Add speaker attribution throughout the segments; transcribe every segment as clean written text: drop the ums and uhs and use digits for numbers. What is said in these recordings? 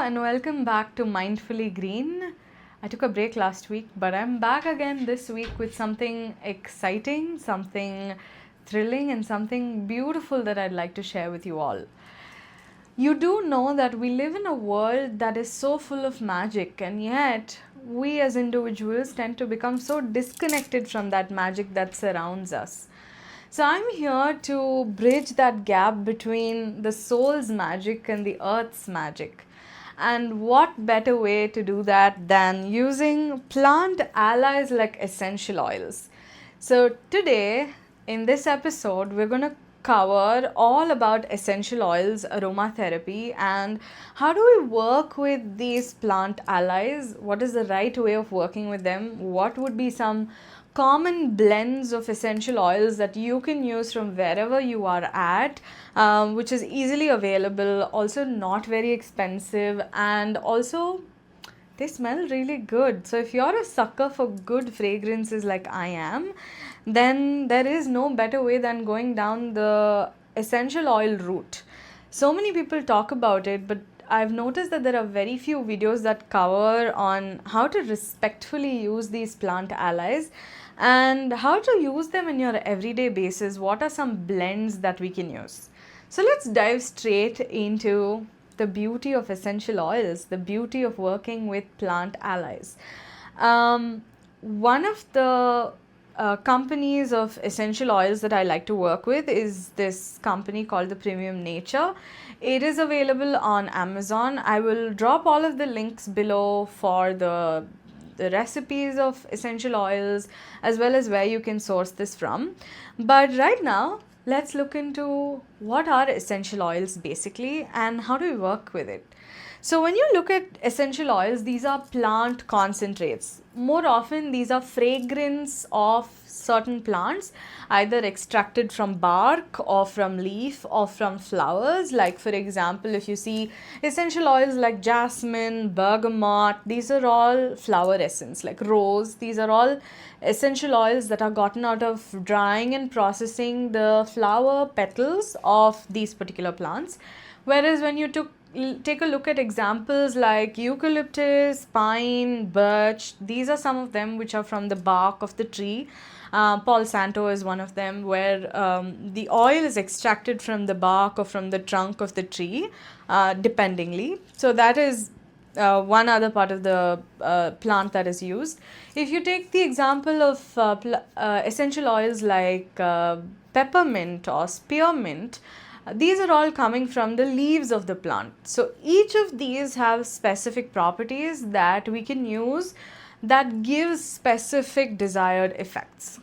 Speaker 1: and welcome back to Mindfully Green. I took a break last week, but I'm back again this week with something exciting, something thrilling, and something beautiful that I'd like to share with you all. You do know that we live in a world that is so full of magic, and yet we as individuals tend to become so disconnected from that magic that surrounds us. So, I'm here to bridge that gap between the soul's magic and the earth's magic. And what better way to do that than using plant allies like essential oils? So, today in this episode, we're going to cover all about essential oils, aromatherapy, and how do we work with these plant allies? What is the right way of working with them? What would be some common blends of essential oils that you can use from wherever you are at, which is easily available, also not very expensive, and also they smell really good. So if you're a sucker for good fragrances like I am, then there is no better way than going down the essential oil route. So many people talk about it, but I've noticed that there are very few videos that cover on how to respectfully use these plant allies and how to use them in your everyday basis. What are some blends that we can use? So let's dive straight into the beauty of essential oils, the beauty of working with plant allies. One of the companies of essential oils that I like to work with is this company called the Premium Nature. It is available on Amazon. I will drop all of the links below for the recipes of essential oils as well as where you can source this from. But right now, let's look into what are essential oils basically and how do we work with it. So when you look at essential oils, these are plant concentrates. More often, these are fragrance of certain plants, either extracted from bark or from leaf or from flowers. Like for example, if you see essential oils like jasmine, bergamot, these are all flower essence, like rose. These are all essential oils that are gotten out of drying and processing the flower petals of these particular plants. Whereas when you take a look at examples like eucalyptus, pine, birch, these are some of them which are from the bark of the tree. Palo Santo is one of them, where the oil is extracted from the bark or from the trunk of the tree, dependingly. So that is one other part of the plant that is used. If you take the example of essential oils like peppermint or spearmint, these are all coming from the leaves of the plant. So each of these have specific properties that we can use that gives specific desired effects.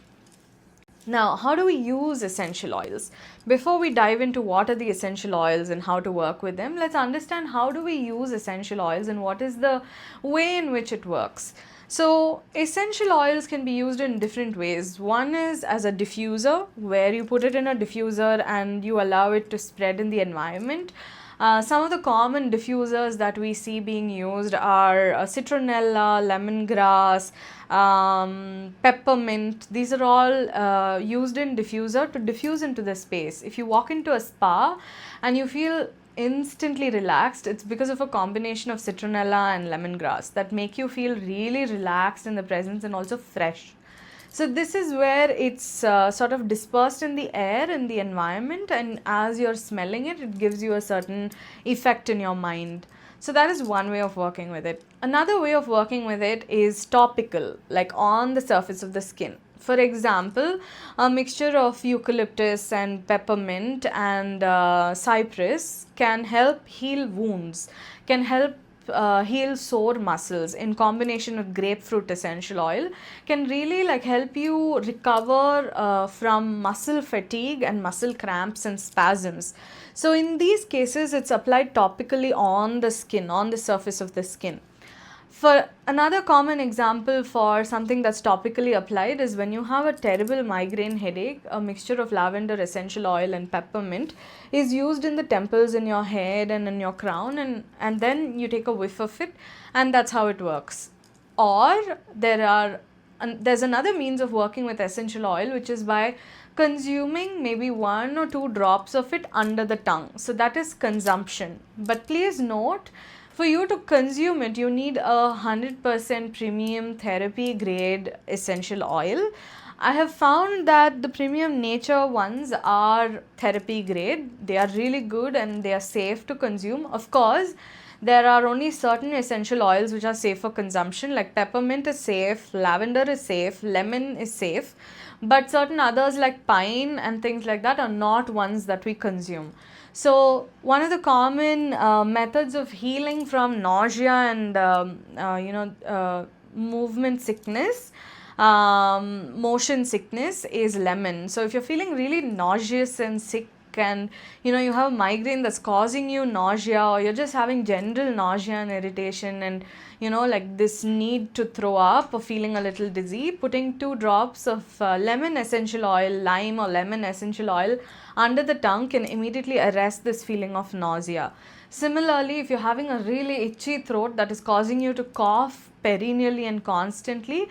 Speaker 1: Now, how do we use essential oils? Before we dive into what are the essential oils and how to work with them, let's understand how do we use essential oils and what is the way in which it works. So, essential oils can be used in different ways. One is as a diffuser, where you put it in a diffuser and you allow it to spread in the environment. Some of the common diffusers that we see being used are citronella, lemongrass, peppermint. These are all used in diffuser to diffuse into the space. If you walk into a spa and you feel instantly relaxed, it's because of a combination of citronella and lemongrass that make you feel really relaxed in the presence and also fresh. So this is where it's sort of dispersed in the air, in the environment, and as you're smelling it, it gives you a certain effect in your mind. So that is one way of working with it. Another way of working with it is topical, like on the surface of the skin. For example, a mixture of eucalyptus and peppermint and cypress can help heal wounds, can help heal sore muscles in combination with grapefruit essential oil, can really like help you recover from muscle fatigue and muscle cramps and spasms. So in these cases, it's applied topically on the skin, on the surface of the skin. For another common example for something that's topically applied is when you have a terrible migraine headache, a mixture of lavender essential oil and peppermint is used in the temples in your head and in your crown, and then you take a whiff of it, and that's how it works. Or there's another means of working with essential oil, which is by consuming maybe 1 or 2 drops of it under the tongue. So that is consumption. But please note, For you to consume it, you need a 100% premium therapy grade essential oil. I have found that the premium nature ones are therapy grade. They are really good and they are safe to consume. Of course, there are only certain essential oils which are safe for consumption, like peppermint is safe, lavender is safe, lemon is safe, but certain others like pine and things like that are not ones that we consume. So one of the common methods of healing from nausea and movement sickness, motion sickness, is lemon. So if you're feeling really nauseous and sick, and you have a migraine that's causing you nausea, or you're just having general nausea and irritation, and like this need to throw up or feeling a little dizzy, putting 2 drops of lemon essential oil, lime or lemon essential oil under the tongue can immediately arrest this feeling of nausea. Similarly, if you're having a really itchy throat that is causing you to cough perennially and constantly,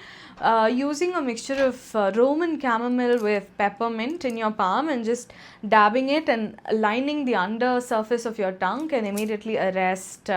Speaker 1: using a mixture of Roman chamomile with peppermint in your palm and just dabbing it and lining the under surface of your tongue can immediately arrest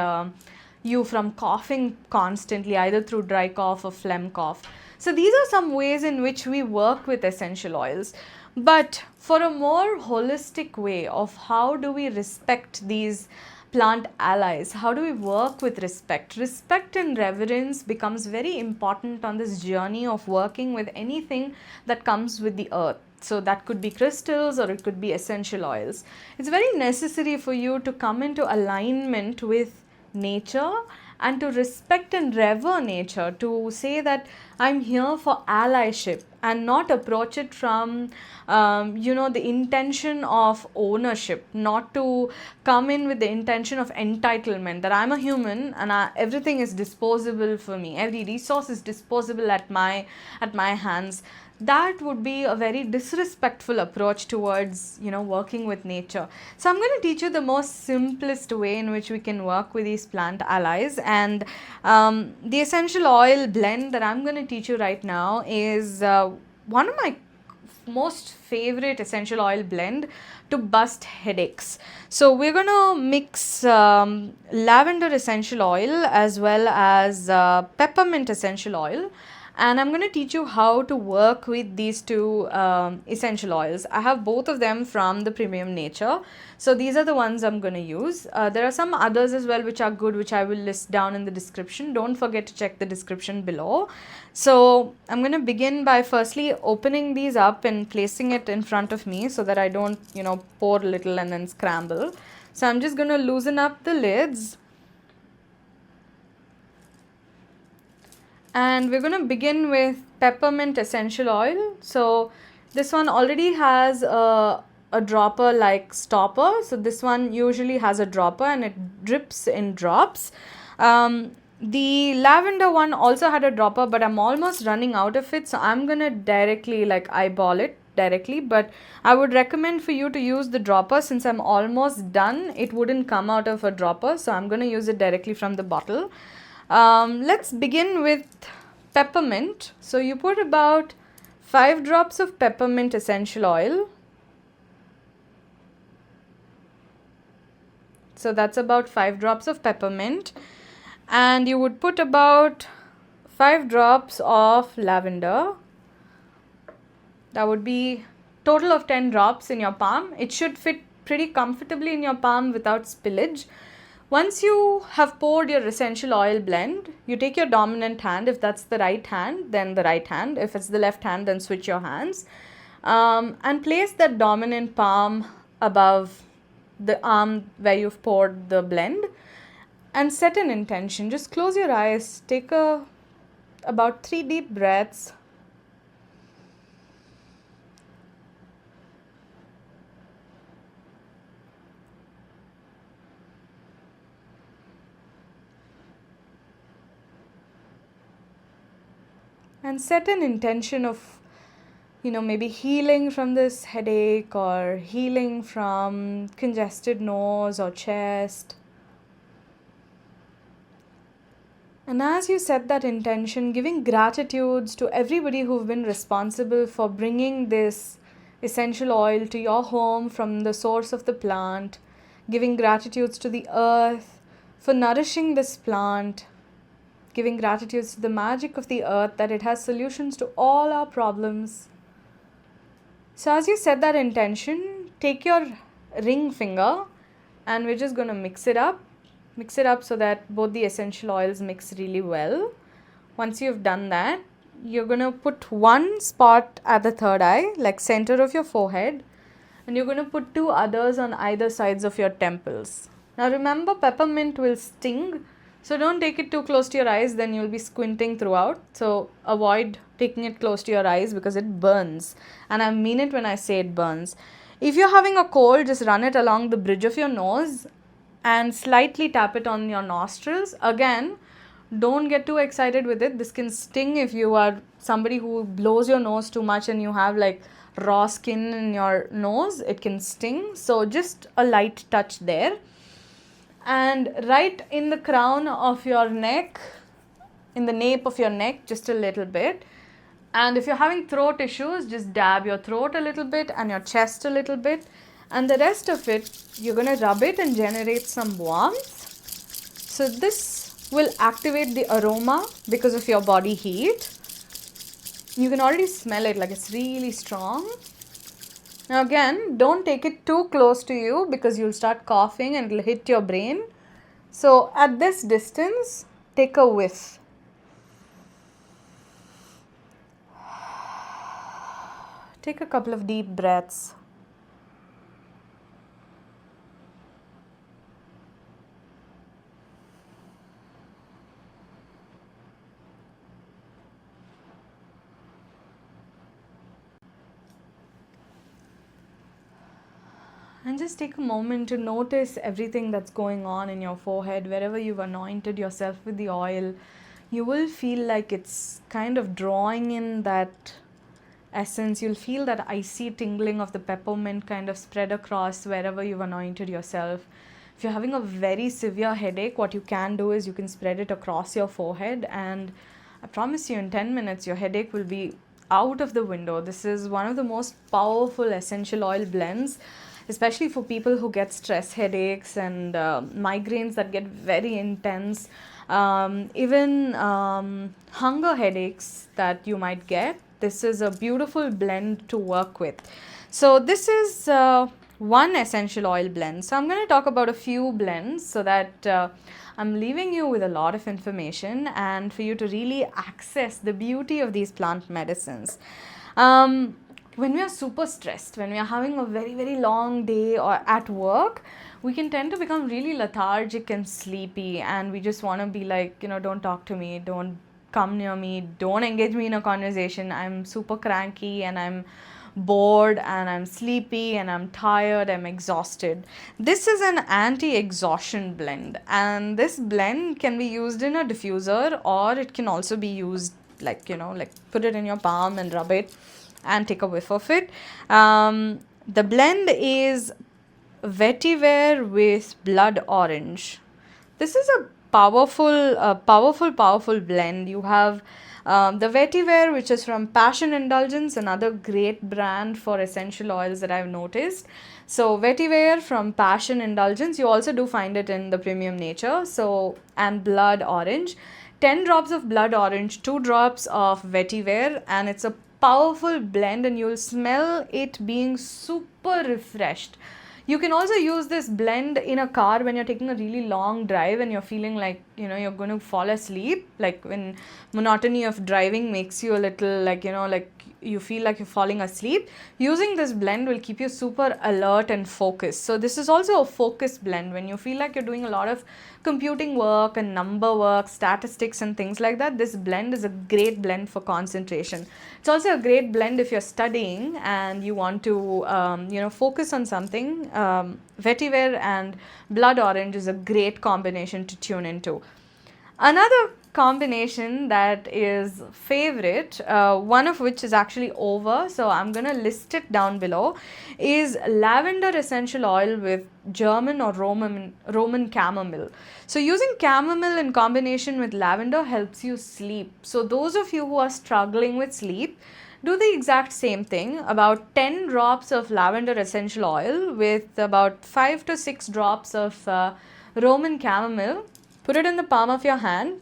Speaker 1: you from coughing constantly, either through dry cough or phlegm cough. So these are some ways in which we work with essential oils. But for a more holistic way of how do we respect these plant allies, how do we work with respect? Respect and reverence becomes very important on this journey of working with anything that comes with the earth. So that could be crystals or it could be essential oils. It's very necessary for you to come into alignment with nature and to respect and revere nature, to say that I'm here for allyship and not approach it from the intention of ownership, not to come in with the intention of entitlement, that I'm a human and everything is disposable for me, every resource is disposable at my hands. That would be a very disrespectful approach towards working with nature. So I'm going to teach you the most simplest way in which we can work with these plant allies, and the essential oil blend that I'm going to teach you right now is one of my most favorite essential oil blend to bust headaches. So we're going to mix lavender essential oil as well as peppermint essential oil, and I'm going to teach you how to work with these 2 essential oils. I have both of them from the Premium Nature. So these are the ones I'm going to use. There are some others as well which are good, which I will list down in the description. Don't forget to check the description below. So I'm going to begin by firstly opening these up and placing it in front of me so that I don't, pour a little and then scramble. So I'm just going to loosen up the lids. And we're going to begin with peppermint essential oil. So this one already has a dropper like stopper. So this one usually has a dropper and it drips in drops. The lavender one also had a dropper, but I'm almost running out of it. So I'm going to directly eyeball it directly, but I would recommend for you to use the dropper. Since I'm almost done, it wouldn't come out of a dropper. So I'm going to use it directly from the bottle. Let's begin with peppermint. So you put about 5 drops of peppermint essential oil. So that's about 5 drops of peppermint. And you would put about 5 drops of lavender. That would be total of 10 drops in your palm. It should fit pretty comfortably in your palm without spillage. Once you have poured your essential oil blend, you take your dominant hand. If that's the right hand, then the right hand. If it's the left hand, then switch your hands. And place that dominant palm above the arm where you've poured the blend. And set an intention. Just close your eyes. Take about 3 deep breaths. And set an intention of, maybe healing from this headache or healing from congested nose or chest. And as you set that intention, giving gratitudes to everybody who've been responsible for bringing this essential oil to your home from the source of the plant, giving gratitudes to the earth for nourishing this plant, giving gratitude to the magic of the earth that it has solutions to all our problems. So as you set that intention, take your ring finger and we're just going to mix it up. Mix it up so that both the essential oils mix really well. Once you've done that, you're going to put one spot at the third eye, like center of your forehead, and you're going to put two others on either sides of your temples. Now remember, peppermint will sting, so don't take it too close to your eyes, then you'll be squinting throughout. So avoid taking it close to your eyes because it burns, and I mean it when I say it burns. If you're having a cold, just run it along the bridge of your nose and slightly tap it on your nostrils. Again, don't get too excited with it. This can sting if you are somebody who blows your nose too much and you have like raw skin in your nose. It can sting. So just a light touch there. And right in the crown of your neck, in the nape of your neck, just a little bit. And if you're having throat issues, just dab your throat a little bit and your chest a little bit. And the rest of it, you're going to rub it and generate some warmth. So this will activate the aroma because of your body heat. You can already smell it, like it's really strong. Now again, don't take it too close to you because you'll start coughing and it'll hit your brain. So at this distance, take a whiff. Take a couple of deep breaths. And just take a moment to notice everything that's going on in your forehead. Wherever you've anointed yourself with the oil, you will feel like it's kind of drawing in that essence. You'll feel that icy tingling of the peppermint kind of spread across wherever you've anointed yourself. If you're having a very severe headache, what you can do is you can spread it across your forehead, and I promise you in 10 minutes your headache will be out of the window. This is one of the most powerful essential oil blends, especially for people who get stress headaches and migraines that get very intense, even hunger headaches that you might get. This is a beautiful blend to work with. So this is one essential oil blend. So I'm going to talk about a few blends so that I'm leaving you with a lot of information and for you to really access the beauty of these plant medicines. When we are super stressed, when we are having a very, very long day or at work, we can tend to become really lethargic and sleepy, and we just want to be like, don't talk to me, don't come near me, don't engage me in a conversation. I'm super cranky and I'm bored and I'm sleepy and I'm tired, I'm exhausted. This is an anti-exhaustion blend, and this blend can be used in a diffuser, or it can also be used like put it in your palm and rub it and take a whiff of it. The blend is vettiver with blood orange. This is a powerful blend. You have the vettiver, which is from Passion Indulgence, another great brand for essential oils that I've noticed. So vettiver from Passion Indulgence, you also do find it in the Premium Nature. So, and blood orange, 10 drops of blood orange, 2 drops of vettiver, and it's a powerful blend, and you'll smell it being super refreshed. You can also use this blend in a car when you're taking a really long drive and you're feeling like, you're going to fall asleep. Like when monotony of driving makes you a little like you feel like you're falling asleep. Using this blend will keep you super alert and focused. So this is also a focus blend. When you feel like you're doing a lot of computing work and number work, statistics and things like that, this blend is a great blend for concentration. It's also a great blend if you're studying and you want to, focus on something. Vettiver and blood orange is a great combination to tune into. Another combination that is favorite, one of which is actually over, so I'm going to list it down below, is lavender essential oil with German or Roman chamomile. So using chamomile in combination with lavender helps you sleep. So those of you who are struggling with sleep, do the exact same thing. About 10 drops of lavender essential oil with about 5 to 6 drops of Roman chamomile. Put it in the palm of your hand.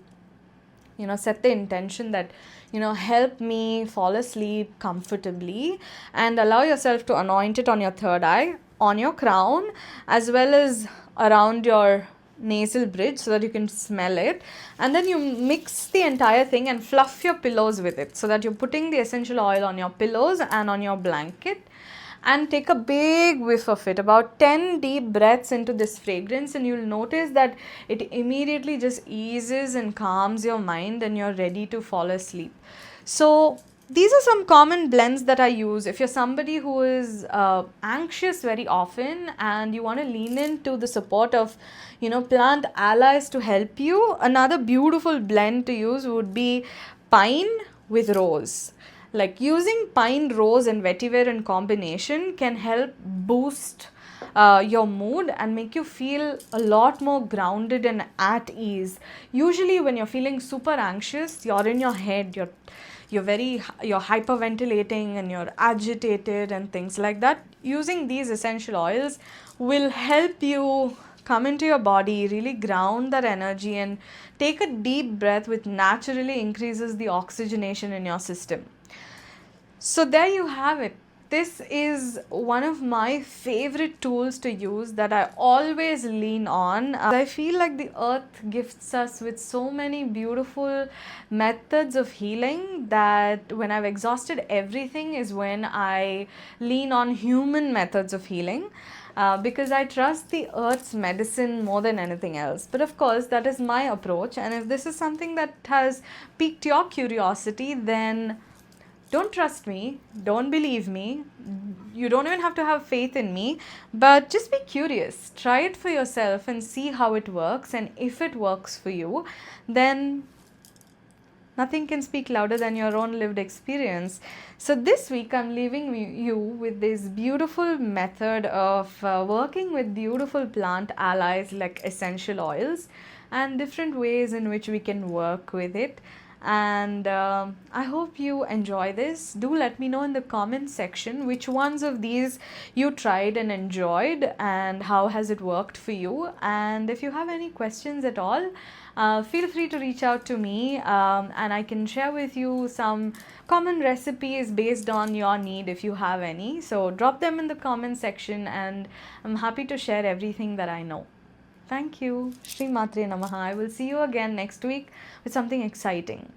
Speaker 1: Set the intention that, help me fall asleep comfortably, and allow yourself to anoint it on your third eye, on your crown, as well as around your nasal bridge so that you can smell it. And then you mix the entire thing and fluff your pillows with it so that you're putting the essential oil on your pillows and on your blanket. And take a big whiff of it, about 10 deep breaths into this fragrance, and you'll notice that it immediately just eases and calms your mind and you're ready to fall asleep. So these are some common blends that I use. If you're somebody who is anxious very often and you want to lean into the support of plant allies to help you, another beautiful blend to use would be pine with rose. Like using pine, rose and vetiver in combination can help boost your mood and make you feel a lot more grounded and at ease. Usually when you're feeling super anxious, you're in your head, you're hyperventilating and you're agitated and things like that. Using these essential oils will help you come into your body, really ground that energy, and take a deep breath, which naturally increases the oxygenation in your system. So there you have it. This is one of my favorite tools to use that I always lean on. I feel like the earth gifts us with so many beautiful methods of healing that when I've exhausted everything is when I lean on human methods of healing. Because I trust the earth's medicine more than anything else. But of course, that is my approach. And if this is something that has piqued your curiosity, then don't trust me, don't believe me, you don't even have to have faith in me, but just be curious. Try it for yourself and see how it works. And if it works for you, then nothing can speak louder than your own lived experience. So this week I'm leaving you with this beautiful method of working with beautiful plant allies like essential oils and different ways in which we can work with it. And I hope you enjoy this. Do let me know in the comment section which ones of these you tried and enjoyed and how has it worked for you. And if you have any questions at all, feel free to reach out to me, and I can share with you some common recipes based on your need if you have any. So drop them in the comment section and I'm happy to share everything that I know. Thank you. Shri Matre Namaha. I will see you again next week with something exciting.